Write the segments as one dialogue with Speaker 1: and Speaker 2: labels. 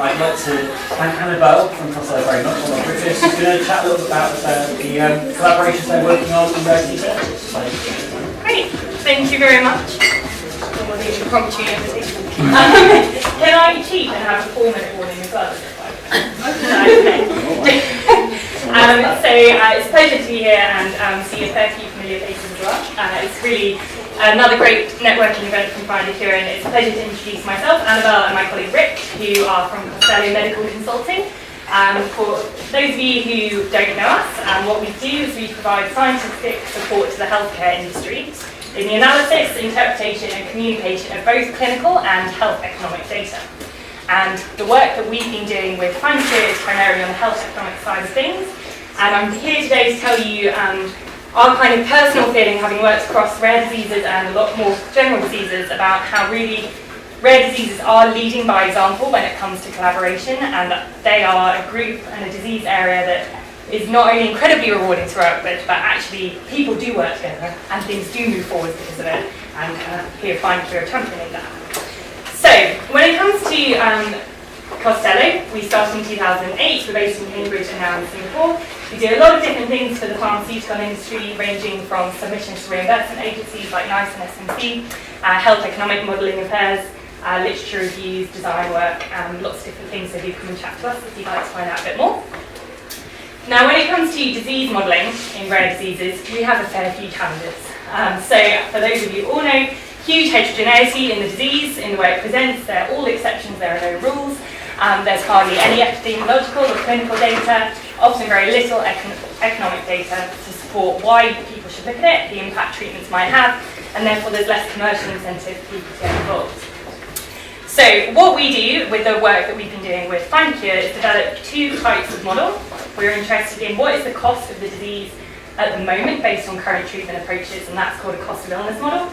Speaker 1: I'd like to thank Annabel from Costello very much. Annabel Griffiths, who's going to chat a little bit about the collaborations they're working on in rare disease.
Speaker 2: Great, thank you very much for the impromptu invitation. Can I cheat and have a 4-minute warning as well? It's a pleasure to be here and see a fair few familiar faces as well. It's really another great networking event from Findacure, and it's a pleasure to introduce myself, Annabel, and my colleague Rick, who are from Costello Medical Consulting. For those of you who don't know us, what we do is we provide scientific support to the healthcare industry in the analysis, interpretation and communication of both clinical and health economic data. And the work that we've been doing with Findacure is primarily on the health economic side of things. And I'm here today to tell you our kind of personal feeling, having worked across rare diseases and a lot more general diseases, about how really rare diseases are leading by example when it comes to collaboration, and that they are a group and a disease area that is not only incredibly rewarding to work with, but actually people do work together and things do move forward because of it, and here Findacure championing that. So when it comes to Costello, we started in 2008, we're based in Cambridge and now in Singapore. We do a lot of different things for the pharmaceutical industry, ranging from submissions to reimbursement agencies like NICE and SMC, health economic modelling affairs, literature reviews, design work, lots of different things, so do come and chat to us if you'd like to find out a bit more. Now when it comes to disease modelling in rare diseases, we have a fair few challenges. So for those of you who all know, huge heterogeneity in the disease, in the way it presents. There are all exceptions, there are no rules. There's hardly any epidemiological or clinical data, often very little economic data to support why people should look at it, the impact treatments might have, and therefore there's less commercial incentive for people to get involved. So what we do with the work that we've been doing with Findacure is develop 2 types of model. We're interested in what is the cost of the disease at the moment based on current treatment approaches, and that's called a cost of illness model.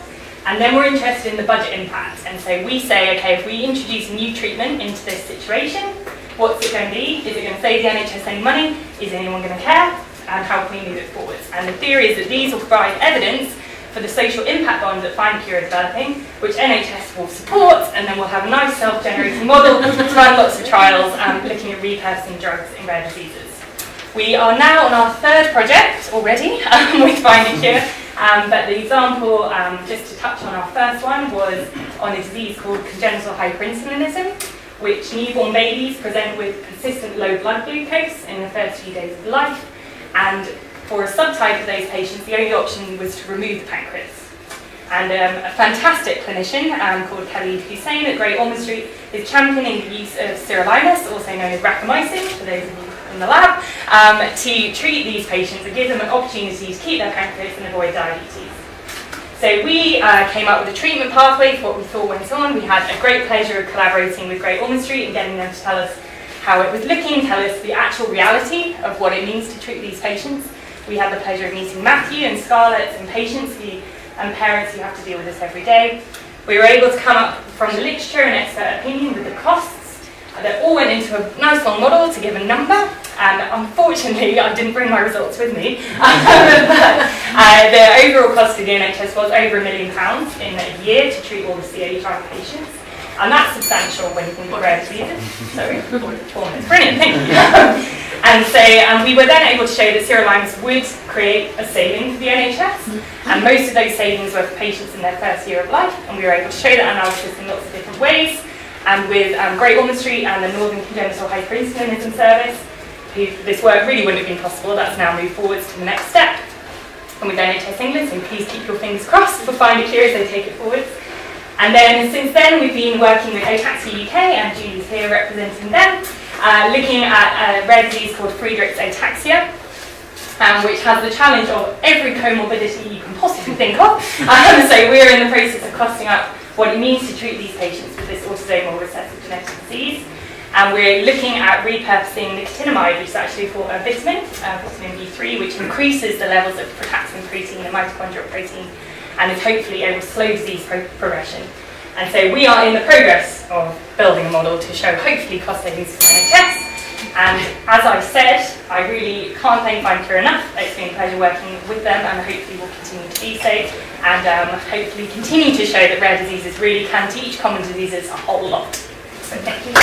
Speaker 2: And then we're interested in the budget impact, and so we say, okay, if we introduce a new treatment into this situation, what's it going to be? Is it going to save the NHS any money? Is anyone going to care? And how can we move it forwards? And the theory is that these will provide evidence for the social impact bond that Findacure is developing, which NHS will support, and then we'll have a nice self-generating model to run lots of trials looking at repurposing drugs in rare diseases. We are now on our 3rd project already with Findacure. But the example, just to touch on our first one, was on a disease called Congenital Hyperinsulinism, which newborn babies present with persistent low blood glucose in the first few days of life. And for a subtype of those patients, the only option was to remove the pancreas. And a fantastic clinician called Khalid Hussain at Great Ormond Street is championing the use of sirolimus, also known as rapamycin, for those of you in the lab, to treat these patients and give them an opportunity to keep their pancreas and avoid diabetes. So we came up with a treatment pathway for what we thought went on. We had a great pleasure of collaborating with Great Ormond Street and getting them to tell us how it was looking, tell us the actual reality of what it means to treat these patients. We had the pleasure of meeting Matthew and Scarlett and patients and parents who have to deal with this every day. We were able to come up from the literature and expert opinion with the costs. They all went into a nice long model to give a number, and unfortunately I didn't bring my results with me. But the overall cost of the NHS was over £1 million in a year to treat all the CA5 patients, and that's substantial when you think of rare diseases. Sorry, brilliant, thank you. And so we were then able to show that sirolimus would create a saving for the NHS, and most of those savings were for patients in their first year of life, and we were able to show that analysis in lots of different ways. And with Great Ormond Street and the Northern Congenital Hyperinsulinism Service, this work really wouldn't have been possible. That's now moved forwards to the next step. And with NHS England, so please keep your fingers crossed for Findacure as they take it forwards. And then since then, we've been working with Ataxia UK, and Julie's here representing them, looking at a rare disease called Friedreich's Ataxia, which has the challenge of every comorbidity you can possibly think of. So we're in the process of costing up what it means to treat these patients with this autosomal recessive genetic disease. And we're looking at repurposing nicotinamide, which is actually a vitamin, vitamin B3, which increases the levels of frataxin protein, the mitochondrial protein, and is hopefully able to slow disease progression. And so we are in the progress of building a model to show hopefully cost savings for NHS. And as I said, I really can't thank Findacure enough. It's been a pleasure working with them, and hopefully will continue to do so, and hopefully continue to show that rare diseases really can teach common diseases a whole lot. So thank you.